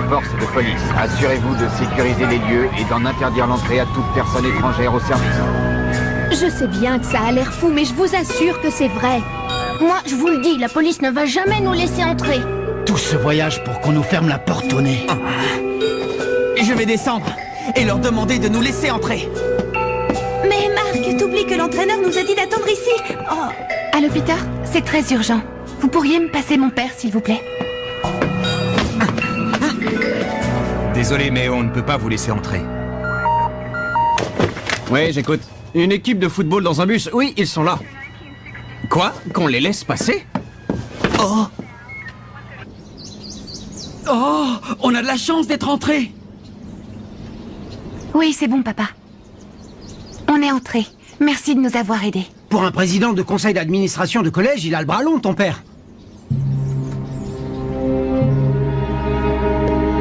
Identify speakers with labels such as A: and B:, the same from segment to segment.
A: forces de police. Assurez-vous de sécuriser les lieux et d'en interdire l'entrée à toute personne étrangère au service.
B: Je sais bien que ça a l'air fou, mais je vous assure que c'est vrai. Moi, je vous le dis, la police ne va jamais nous laisser entrer.
C: Tout ce voyage pour qu'on nous ferme la porte au nez.
D: Je vais descendre et leur demander de nous laisser entrer.
E: Mais Marc, t'oublies que l'entraîneur nous a dit d'attendre ici. Oh.
F: Allô, Peter? C'est très urgent. Vous pourriez me passer mon père, s'il vous plaît?
G: Désolé, mais on ne peut pas vous laisser entrer.
H: Ouais, j'écoute. Une équipe de football dans un bus. Oui, ils sont là. Quoi? Qu'on les laisse passer?
D: Oh! Oh! On a de la chance d'être entrés!
F: Oui, c'est bon, papa. On est entrés. Merci de nous avoir aidés.
C: Pour un président de conseil d'administration de collège, il a le bras long, ton père.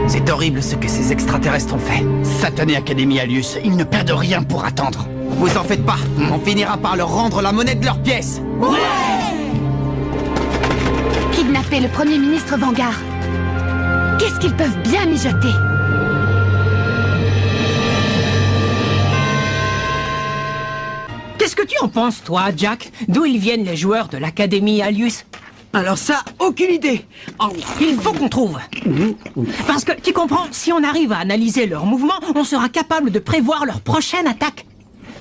D: C'est horrible ce que ces extraterrestres ont fait.
C: Satanée Académie Alius, ils ne perdent rien pour attendre.
D: Vous en faites pas, on finira par leur rendre la monnaie de leurs pièces.
F: Ouais! Kidnapper le Premier ministre Vanguard. Qu'est-ce qu'ils peuvent bien mijoter?
I: Qu'est-ce que tu en penses, toi, Jack? D'où ils viennent les joueurs de l'Académie Alius?
D: Alors ça, aucune idée.
I: Oh, il faut qu'on trouve. Parce que, tu comprends, si on arrive à analyser leurs mouvements, on sera capable de prévoir leur prochaine attaque.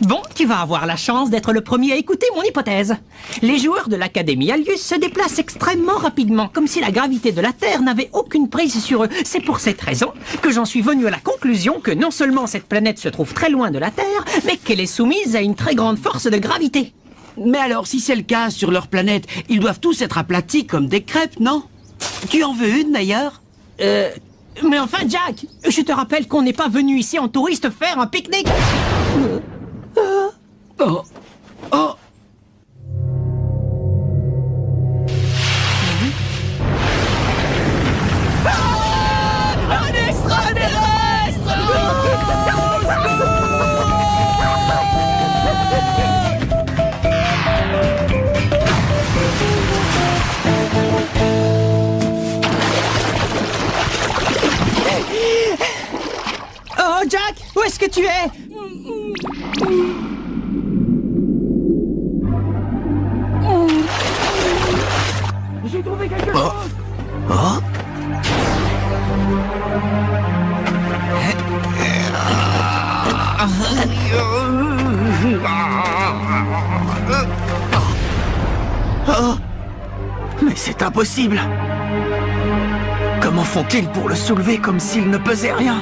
I: Bon, tu vas avoir la chance d'être le premier à écouter mon hypothèse. Les joueurs de l'Académie Alius se déplacent extrêmement rapidement, comme si la gravité de la Terre n'avait aucune prise sur eux. C'est pour cette raison que j'en suis venu à la conclusion que non seulement cette planète se trouve très loin de la Terre, mais qu'elle est soumise à une très grande force de gravité.
D: Mais alors, si c'est le cas sur leur planète, ils doivent tous être aplatis comme des crêpes, non? Tu en veux une, d'ailleurs?
I: Mais enfin, Jack, je te rappelle qu'on n'est pas venu ici en touriste faire un pique-nique.
D: Oh. Oh.
E: Un extraterrestre!
I: Oh, Jack, où est-ce que tu es? J'ai trouvé quelque chose.
D: Oh. Oh. Mais c'est impossible. Comment font-ils pour le soulever comme s'il ne pesait rien?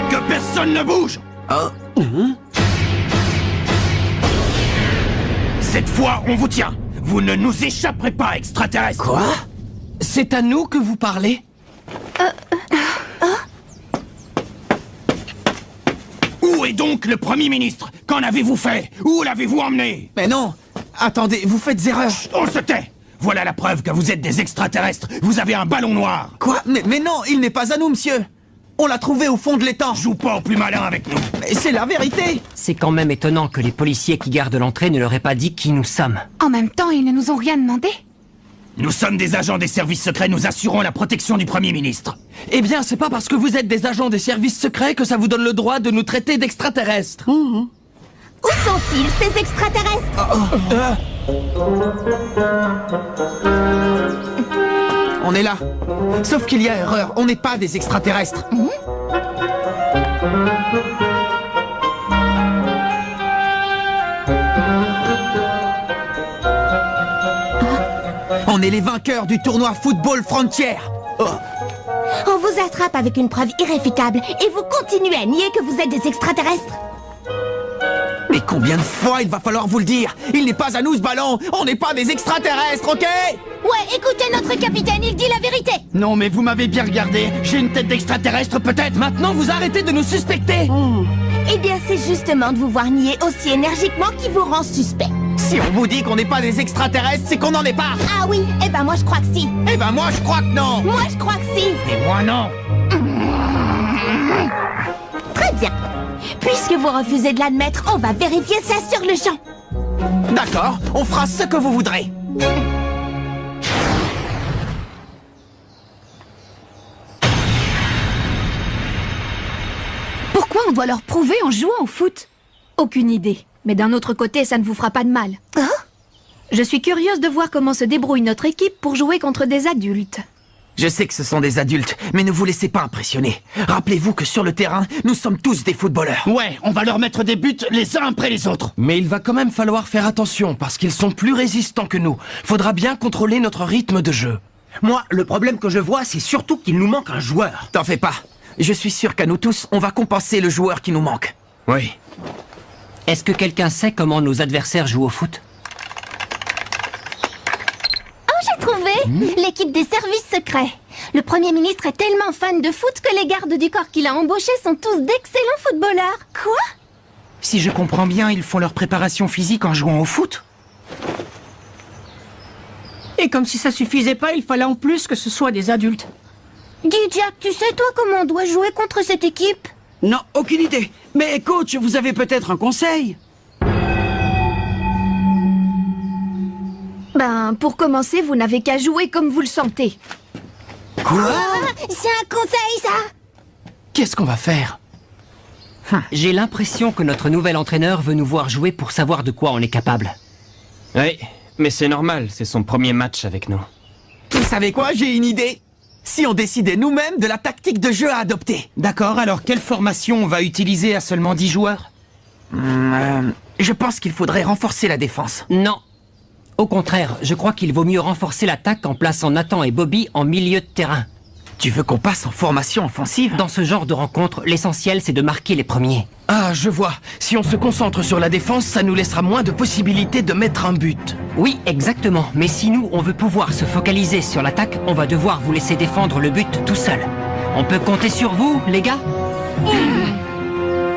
C: Que personne ne bouge!
D: Oh.
C: Cette fois, on vous tient. Vous ne nous échapperez pas, extraterrestres.
D: Quoi? C'est à nous que vous parlez?
C: Où est donc le Premier ministre? Qu'en avez-vous fait? Où l'avez-vous emmené?
D: Mais non! Attendez, vous faites erreur.
C: Chut, on se tait. Voilà la preuve que vous êtes des extraterrestres. Vous avez un ballon noir.
D: Quoi? Mais non, il n'est pas à nous, monsieur. On l'a trouvé au fond de l'étang.
C: Joue pas au plus malin avec nous.
D: Mais c'est la vérité.
I: C'est quand même étonnant que les policiers qui gardent l'entrée ne leur aient pas dit qui nous sommes.
F: En même temps, ils ne nous ont rien demandé.
C: Nous sommes des agents des services secrets, nous assurons la protection du Premier ministre.
D: Eh bien, c'est pas parce que vous êtes des agents des services secrets que ça vous donne le droit de nous traiter d'extraterrestres.
E: Où sont-ils, ces extraterrestres?
D: On est là. Sauf qu'il y a erreur, on n'est pas des extraterrestres. On est les vainqueurs du tournoi Football Frontier.
E: On vous attrape avec une preuve irréfutable et vous continuez à nier que vous êtes des extraterrestres.
D: Mais combien de fois il va falloir vous le dire? Il n'est pas à nous ce ballon. On n'est pas des extraterrestres, ok?
E: Ouais, écoutez notre capitaine, il dit la vérité.
C: Non, mais vous m'avez bien regardé. J'ai une tête d'extraterrestre, peut-être.
D: Maintenant, vous arrêtez de nous suspecter.
E: Eh bien, c'est justement de vous voir nier aussi énergiquement qui vous rend suspect.
D: Si on vous dit qu'on n'est pas des extraterrestres, c'est qu'on n'en est pas.
E: Ah oui, eh ben moi je crois que si.
D: Eh ben moi je crois que non.
E: Moi je crois que si.
C: Et moi non.
E: Très bien. Puisque vous refusez de l'admettre, on va vérifier ça sur le champ.
D: D'accord, on fera ce que vous voudrez.
F: Pourquoi on doit leur prouver en jouant au foot?
B: Aucune idée. Mais d'un autre côté, ça ne vous fera pas de mal. Je suis curieuse de voir comment se débrouille notre équipe pour jouer contre des adultes.
D: Je sais que ce sont des adultes, mais ne vous laissez pas impressionner. Rappelez-vous que sur le terrain, nous sommes tous des footballeurs.
C: Ouais, on va leur mettre des buts les uns après les autres.
J: Mais il va quand même falloir faire attention, parce qu'ils sont plus résistants que nous. Faudra bien contrôler notre rythme de jeu.
K: Moi, le problème que je vois, c'est surtout qu'il nous manque un joueur.
D: T'en fais pas. Je suis sûr qu'à nous tous, on va compenser le joueur qui nous manque.
J: Oui.
L: Est-ce que quelqu'un sait comment nos adversaires jouent au foot?
E: J'ai trouvé l'équipe des services secrets. Le Premier ministre est tellement fan de foot que les gardes du corps qu'il a embauchés sont tous d'excellents footballeurs. Quoi?
K: Si je comprends bien, ils font leur préparation physique en jouant au foot.
I: Et comme si ça suffisait pas, il fallait en plus que ce soit des adultes.
E: Dis Jack, tu sais toi comment on doit jouer contre cette équipe?
K: Non, aucune idée. Mais coach, vous avez peut-être un conseil?
B: Ben, pour commencer, vous n'avez qu'à jouer comme vous le sentez.
J: Quoi?
E: C'est un conseil, ça?
J: Qu'est-ce qu'on va faire?
L: J'ai l'impression que notre nouvel entraîneur veut nous voir jouer pour savoir de quoi on est capable.
G: Oui, mais c'est normal, c'est son premier match avec nous.
D: Vous savez quoi? J'ai une idée. Si on décidait nous-mêmes de la tactique de jeu à adopter.
K: D'accord, alors quelle formation on va utiliser à seulement 10 joueurs?
D: Je pense qu'il faudrait renforcer la défense.
L: Non. Au contraire, je crois qu'il vaut mieux renforcer l'attaque en plaçant Nathan et Bobby en milieu de terrain.
D: Tu veux qu'on passe en formation offensive?
L: Dans ce genre de rencontre, l'essentiel c'est de marquer les premiers.
J: Ah, je vois. Si on se concentre sur la défense, ça nous laissera moins de possibilités de mettre un but.
L: Oui, exactement. Mais si nous, on veut pouvoir se focaliser sur l'attaque, on va devoir vous laisser défendre le but tout seul. On peut compter sur vous, les gars?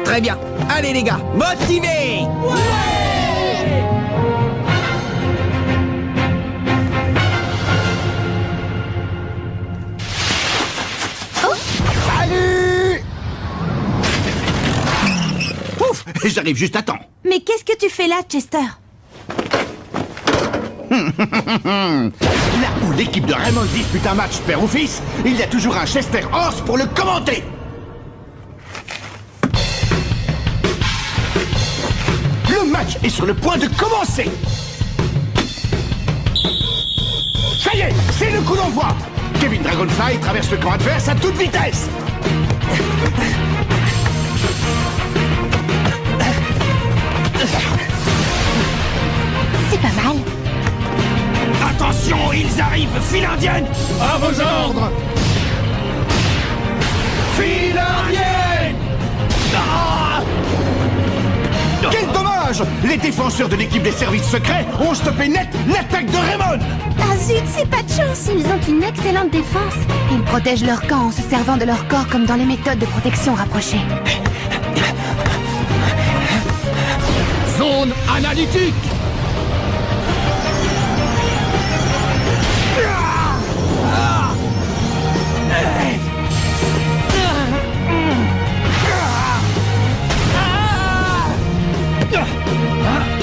D: Très bien. Allez les gars, motivés!
C: Ouf, j'arrive juste à temps.
E: Mais qu'est-ce que tu fais là, Chester?
C: Là où l'équipe de Raymond dispute un match père ou fils, il y a toujours un Chester Horse pour le commenter. Le match est sur le point de commencer. Ça y est, c'est le coup d'envoi. Kevin Dragonfly traverse le camp adverse à toute vitesse.
E: C'est pas mal.
C: Attention, ils arrivent, file indienne. À vos ordres. File indienne. Quel dommage! Les défenseurs de l'équipe des services secrets ont stoppé net l'attaque de Raymond.
E: Ah zut, c'est pas de chance. Ils ont une excellente défense.
F: Ils protègent leur camp en se servant de leur corps comme dans les méthodes de protection rapprochées.
C: Zone analytique.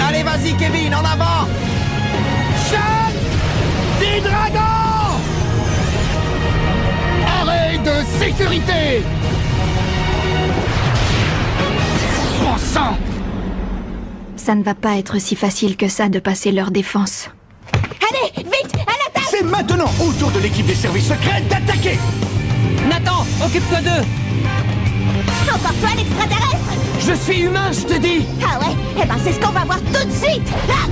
D: Allez, vas-y Kevin, en avant!
C: Chasse des dragons. Arrêt de sécurité. Bon sang.
B: Ça ne va pas être si facile que ça de passer leur défense.
E: Allez, vite, à l'attaque!
C: C'est maintenant au tour de l'équipe des services secrets d'attaquer.
L: Nathan, occupe-toi d'eux!
E: Encore toi, l'extraterrestre!
L: Je suis humain, je te dis!
E: Ah ouais? Eh ben c'est ce qu'on va voir tout de suite! Ah!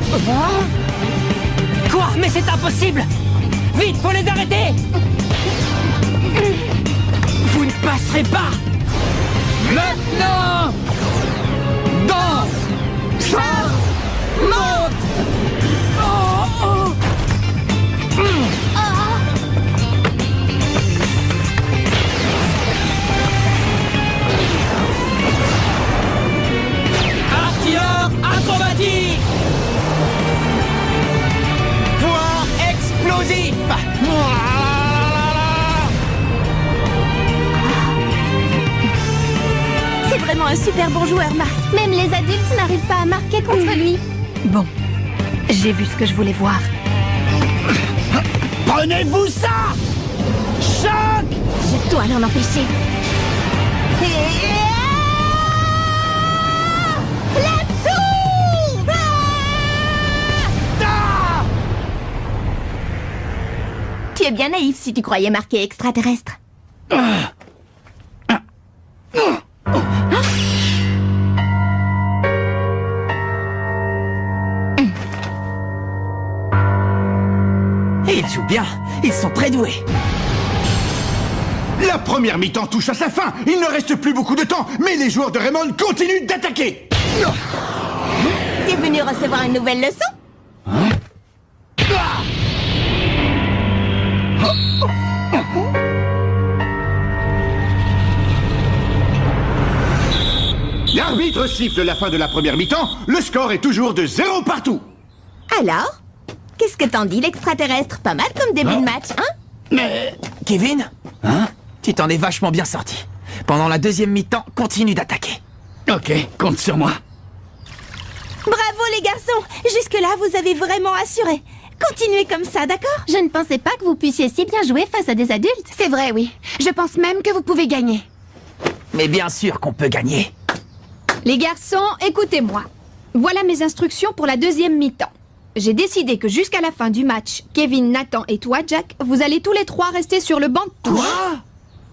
L: Quoi? Mais c'est impossible! Vite, faut les arrêter! Vous ne passerez pas!
C: Maintenant! Danse! Char! Monte!
L: Artilleur acrobatique!
D: Point explosif!
E: C'est vraiment un super bon joueur, Marc. Même les adultes n'arrivent pas à marquer contre lui.
F: Bon,
B: J'ai vu ce que je voulais voir.
C: Prenez-vous ça! Choc!
E: Je dois l'en empêcher. La tour! Tu es bien naïf si tu croyais marquer extraterrestre.
D: Ils jouent bien, ils sont très doués.
C: La première mi-temps touche à sa fin. Il ne reste plus beaucoup de temps, mais les joueurs de Raymond continuent d'attaquer.
E: T'es venu recevoir une nouvelle leçon?
C: L'arbitre siffle la fin de la première mi-temps. Le score est toujours de 0 partout.
E: Alors? Qu'est-ce que t'en dis, l'extraterrestre? Pas mal comme début de match, hein?
D: Mais... Kevin? Hein? Tu t'en es vachement bien sorti. Pendant la deuxième mi-temps, continue d'attaquer.
C: Ok, compte sur moi.
E: Bravo les garçons! Jusque-là, vous avez vraiment assuré. Continuez comme ça, d'accord? Je ne pensais pas que vous puissiez si bien jouer face à des adultes.
F: C'est vrai, oui. Je pense même que vous pouvez gagner.
D: Mais bien sûr qu'on peut gagner.
B: Les garçons, écoutez-moi. Voilà mes instructions pour la deuxième mi-temps. J'ai décidé que jusqu'à la fin du match, Kevin, Nathan et toi, Jack, vous allez tous les trois rester sur le banc de touche.
D: Quoi?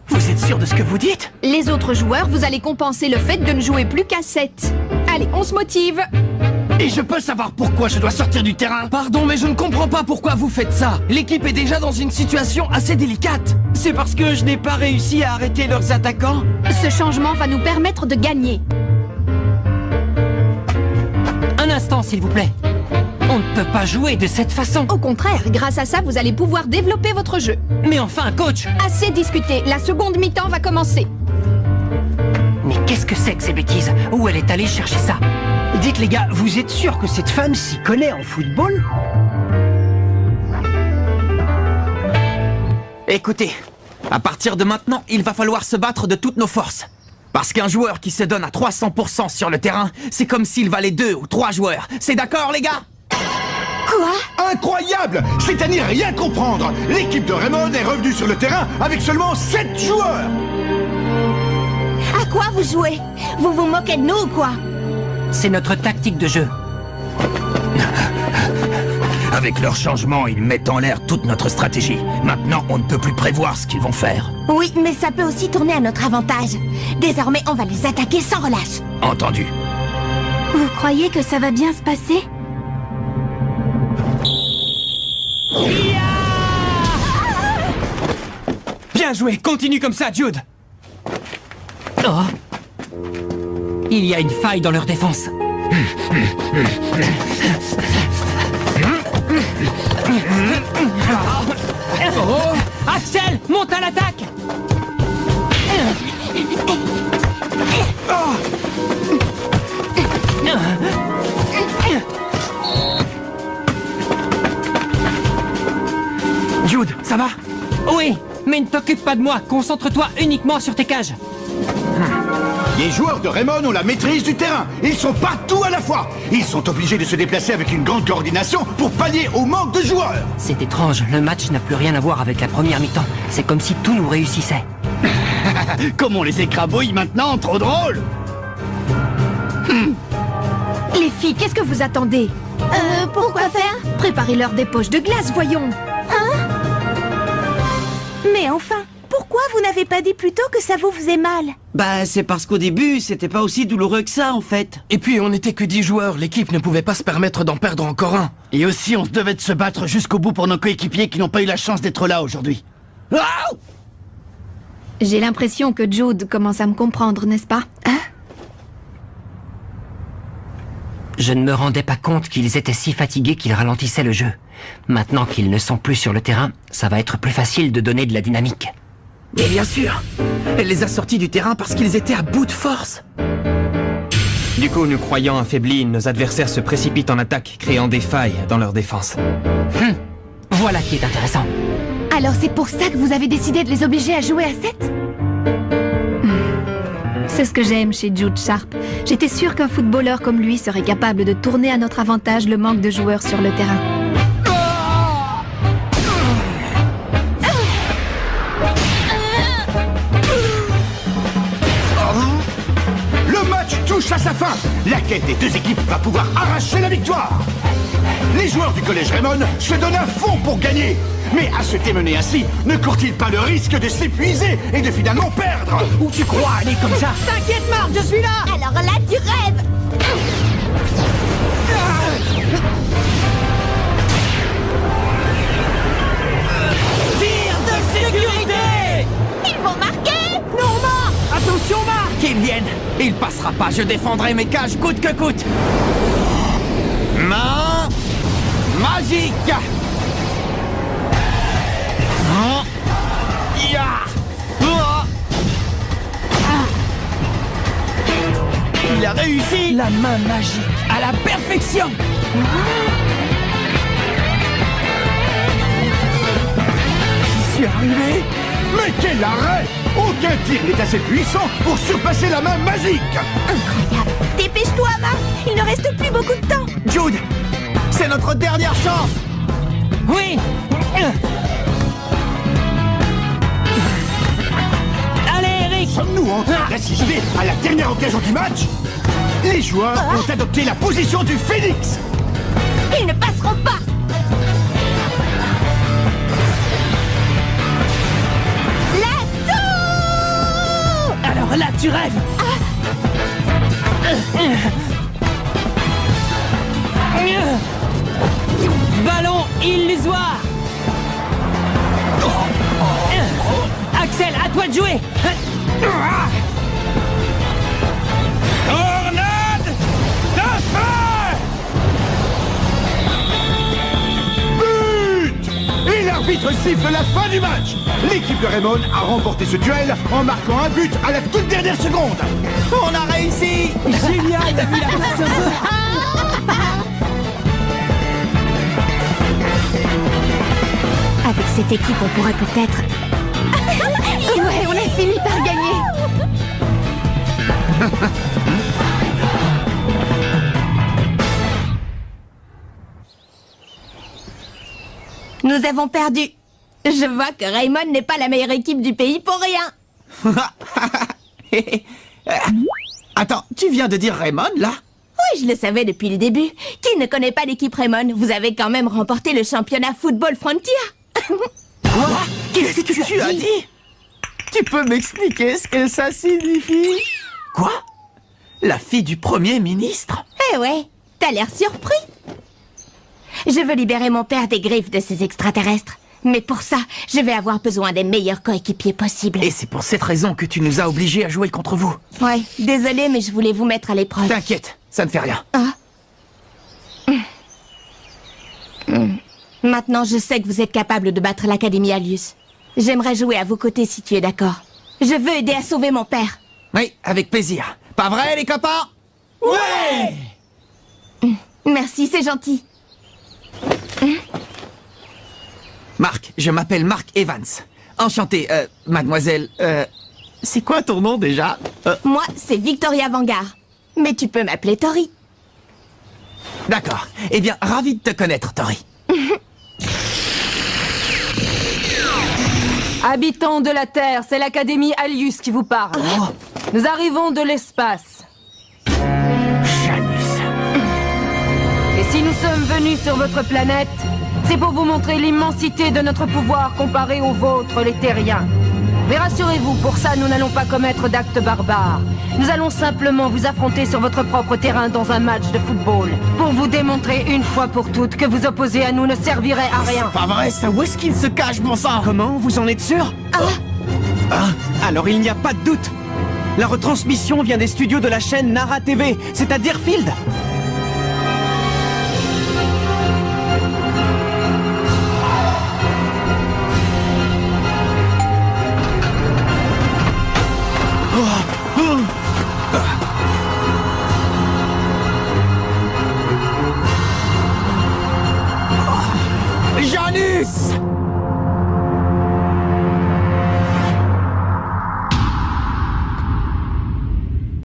D: Vous êtes sûr de ce que vous dites?
B: Les autres joueurs, vous allez compenser le fait de ne jouer plus qu'à 7. Allez, on se motive.
C: Et je peux savoir pourquoi je dois sortir du terrain?
J: Pardon, mais je ne comprends pas pourquoi vous faites ça. L'équipe est déjà dans une situation assez délicate. C'est parce que je n'ai pas réussi à arrêter leurs attaquants?
B: Ce changement va nous permettre de gagner.
L: Un instant, s'il vous plaît. On ne peut pas jouer de cette façon.
B: Au contraire, grâce à ça, vous allez pouvoir développer votre jeu.
L: Mais enfin, coach!
B: Assez discuté, la seconde mi-temps va commencer.
L: Mais qu'est-ce que c'est que ces bêtises? Où elle est allée chercher ça?
K: Dites les gars, vous êtes sûrs que cette femme s'y connaît en football?
D: Écoutez, à partir de maintenant, il va falloir se battre de toutes nos forces. Parce qu'un joueur qui se donne à 300% sur le terrain, c'est comme s'il valait 2 ou 3 joueurs. C'est d'accord, les gars?
E: Quoi?
C: Incroyable! C'est à n'y rien comprendre. L'équipe de Raymond est revenue sur le terrain avec seulement 7 joueurs.
E: À quoi vous jouez? Vous vous moquez de nous ou quoi?
L: C'est notre tactique de jeu.
G: Avec leur changement, ils mettent en l'air toute notre stratégie. Maintenant, on ne peut plus prévoir ce qu'ils vont faire.
E: Oui, mais ça peut aussi tourner à notre avantage. Désormais, on va les attaquer sans relâche.
G: Entendu.
E: Vous croyez que ça va bien se passer?
J: Bien joué, continue comme ça, Jude.
L: Oh. Il y a une faille dans leur défense.
I: Oh, Axel, monte à l'attaque!
J: Jude, ça va?
L: Oui, mais ne t'occupe pas de moi. Concentre-toi uniquement sur tes cages.
C: Les joueurs de Raymond ont la maîtrise du terrain. Ils sont partout à la fois. Ils sont obligés de se déplacer avec une grande coordination pour pallier au manque de joueurs.
L: C'est étrange, le match n'a plus rien à voir avec la première mi-temps. C'est comme si tout nous réussissait.
C: Comme on les écrabouille maintenant, trop drôle.
B: Les filles, qu'est-ce que vous attendez?
E: Pourquoi faire?
B: Préparez-leur des poches de glace, voyons.
E: Mais enfin, pourquoi vous n'avez pas dit plus tôt que ça vous faisait mal?
K: Bah, c'est parce qu'au début, c'était pas aussi douloureux que ça, en fait.
J: Et puis, on n'était que 10 joueurs. L'équipe ne pouvait pas se permettre d'en perdre encore un.
C: Et aussi, on se devait de se battre jusqu'au bout pour nos coéquipiers qui n'ont pas eu la chance d'être là aujourd'hui.
B: J'ai l'impression que Jude commence à me comprendre, n'est-ce pas?
L: Je ne me rendais pas compte qu'ils étaient si fatigués qu'ils ralentissaient le jeu. Maintenant qu'ils ne sont plus sur le terrain, ça va être plus facile de donner de la dynamique.
D: Mais bien sûr, elle les a sortis du terrain parce qu'ils étaient à bout de force.
H: Du coup, nous croyant affaiblis, nos adversaires se précipitent en attaque, créant des failles dans leur défense.
L: Voilà qui est intéressant.
F: Alors c'est pour ça que vous avez décidé de les obliger à jouer à 7?
B: C'est ce que j'aime chez Jude Sharp. J'étais sûre qu'un footballeur comme lui serait capable de tourner à notre avantage le manque de joueurs sur le terrain.
C: Le match touche à sa fin. Laquelle des deux équipes va pouvoir arracher la victoire? Les joueurs du collège Raymond se donnent à fond pour gagner. Mais à se démener ainsi, ne court-il pas le risque de s'épuiser et de finalement perdre?
I: Où tu crois aller comme ça? T'inquiète, Marc, je suis là!
E: Alors là, tu rêves!
J: Tir de sécurité!
E: Ils vont marquer!
I: Non, Marc! Attention, Marc!
D: Qu'il vienne. Il passera pas, je défendrai mes cages coûte que coûte. Main magique.
J: Il a réussi! La main magique à la perfection!
C: J'y suis arrivé. Mais quel arrêt! Aucun tir n'est assez puissant pour surpasser la main magique.
E: Incroyable! Dépêche-toi, Marc! Il ne reste plus beaucoup de temps!
D: Jude, c'est notre dernière chance.
I: Oui! Allez, Eric!
C: Sommes-nous en train d'assister à la dernière occasion du match? Les joueurs ont adopté la position du phénix.
E: Ils ne passeront pas!
J: Alors là, tu rêves!
I: Ballon illusoire! Axel, à toi de jouer!
C: Tornade de feu! But! Et l'arbitre siffle la fin du match. L'équipe de Raymond a remporté ce duel en marquant un but à la toute dernière seconde.
D: On a réussi.
I: Génial, t'as vu la place un peu?
E: Avec cette équipe, on pourrait peut-être...
B: Ouais, on a fini par gagner.
E: Nous avons perdu. Je vois que Raymond n'est pas la meilleure équipe du pays pour rien.
D: Attends, tu viens de dire Raymond, là?
E: Oui, je le savais depuis le début. Qui ne connaît pas l'équipe Raymond? Vous avez quand même remporté le championnat Football Frontier.
D: Quoi? Qu'est-ce que tu as dit? Tu peux m'expliquer ce que ça signifie? Quoi? La fille du Premier ministre?
E: Eh ouais, t'as l'air surpris. Je veux libérer mon père des griffes de ces extraterrestres. Mais pour ça, je vais avoir besoin des meilleurs coéquipiers possibles.
D: Et c'est pour cette raison que tu nous as obligés à jouer contre vous.
E: Ouais, désolé, mais je voulais vous mettre à l'épreuve.
D: T'inquiète, ça ne fait rien.
E: Maintenant, je sais que vous êtes capable de battre l'Académie Alius. J'aimerais jouer à vos côtés si tu es d'accord. Je veux aider à sauver mon père.
D: Oui, avec plaisir. Pas vrai, les copains?
J: Ouais!
E: Merci, c'est gentil.
D: Marc, je m'appelle Mark Evans. Enchanté, mademoiselle... c'est quoi ton nom déjà?
E: Moi, c'est Victoria Vanguard. Mais tu peux m'appeler Tori.
D: D'accord. Eh bien, ravi de te connaître, Tori.
M: Habitants de la Terre, c'est l'Académie Alius qui vous parle. Nous arrivons de l'espace.
D: Janus.
M: Et si nous sommes venus sur votre planète, c'est pour vous montrer l'immensité de notre pouvoir comparé au vôtre, les Terriens. Mais rassurez-vous, pour ça, nous n'allons pas commettre d'actes barbares. Nous allons simplement vous affronter sur votre propre terrain dans un match de football. Pour vous démontrer une fois pour toutes que vous opposer à nous ne servirait à rien.
D: Pas vrai, ça? Où est-ce qu'il se cache, bon sang?
I: Comment? Vous en êtes sûr? Alors il n'y a pas de doute. La retransmission vient des studios de la chaîne Nara TV, c'est à Deerfield.